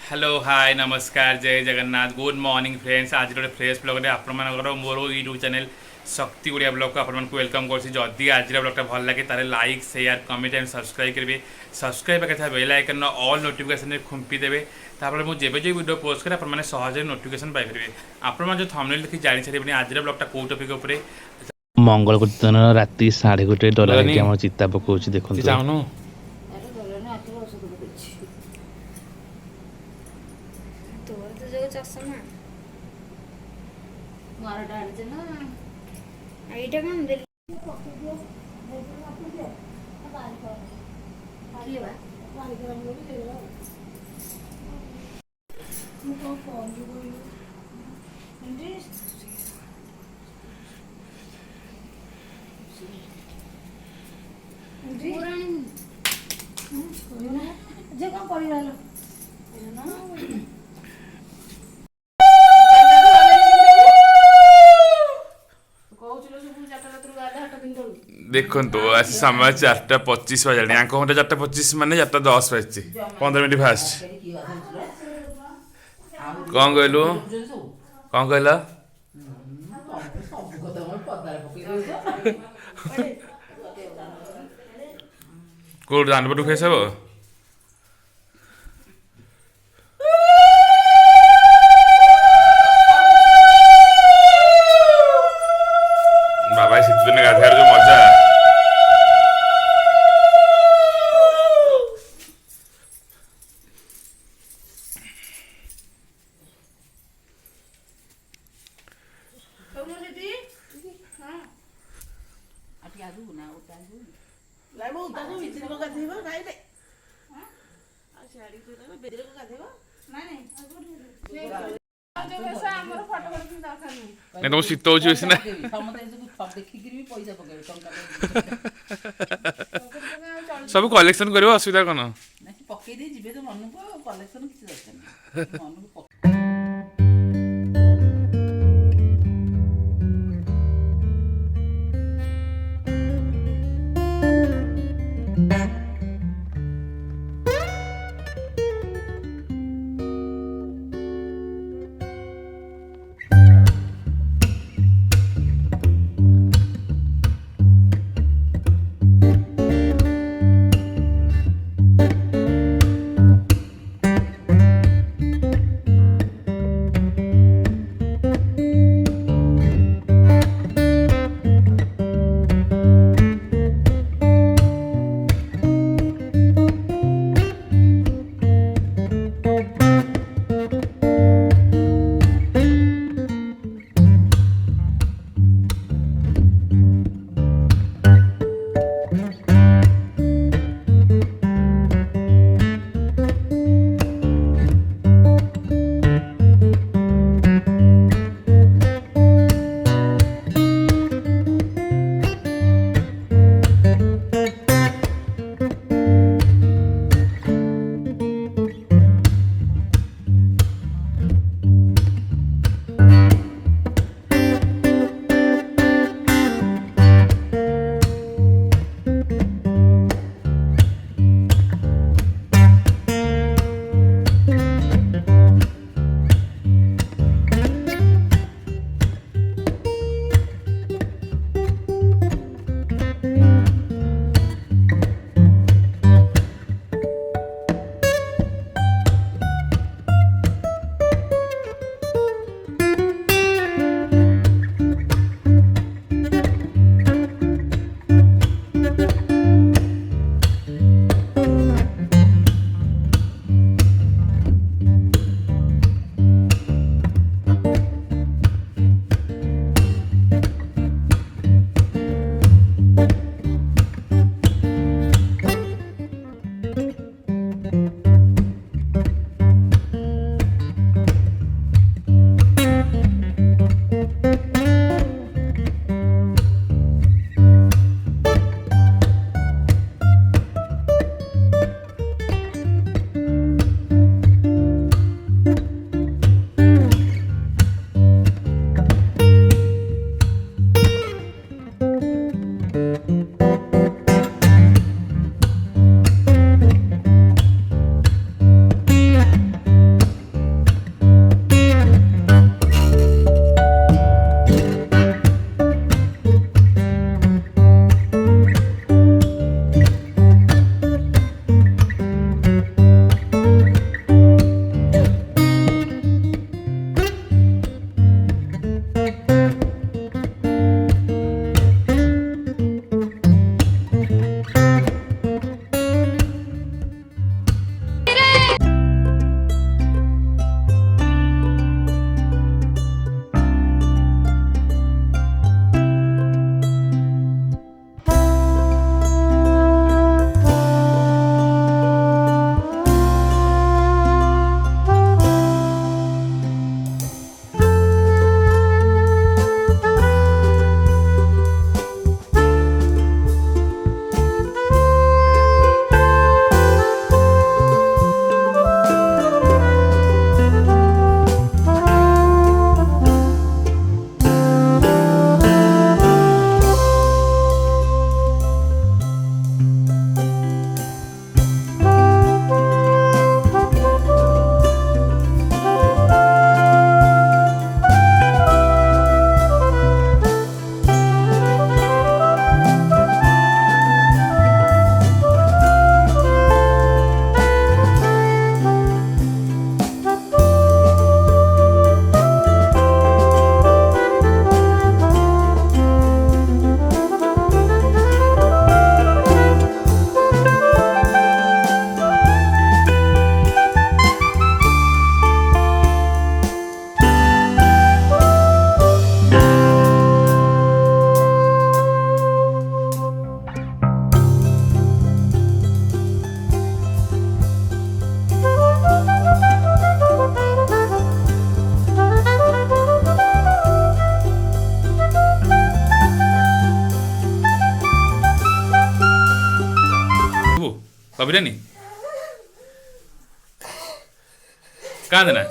hello hi नमस्कार जय Jagannath good morning friends आज गोटे फ्रेश ब्लॉग आप मोर यूट्यूब चैनल शक्ति ओडिया ब्लॉग को आपको वेलकम करदी आज ब्लॉगटा भल लगे तारे like share comment and subscribe करेंगे सब्सक्राइब करके बेल आइकन ऑल नोटिफिकेशन खुंपी देवे तापर मुझे जो वीडियो पोस्ट करें आप सहज नोटिफिकेशन पाइपर आप जो थंबनेल देखि जानि सारे आज ब्लॉगटा कौ टॉपिक उपर मंगल दिन राति 1:30 डर चित्ता पकाउछि देखो चाहूनु चषमा এইটা কেন দিল যে কম পড়ি গেল देखो आज समय 4:25 बजे यहाँ घंटे 4:25 मान 4:10 बजे 15 मिनट फास्ट कौन कहलु कौन कहल कौट जानपटू फेस हम बाबा शीत दिन गाधेर जो मजा तुम शीत हो ना सब कलेक्शन कर असुविधा कौन ଅଭିରାନୀ କାନ୍ଦେ ନା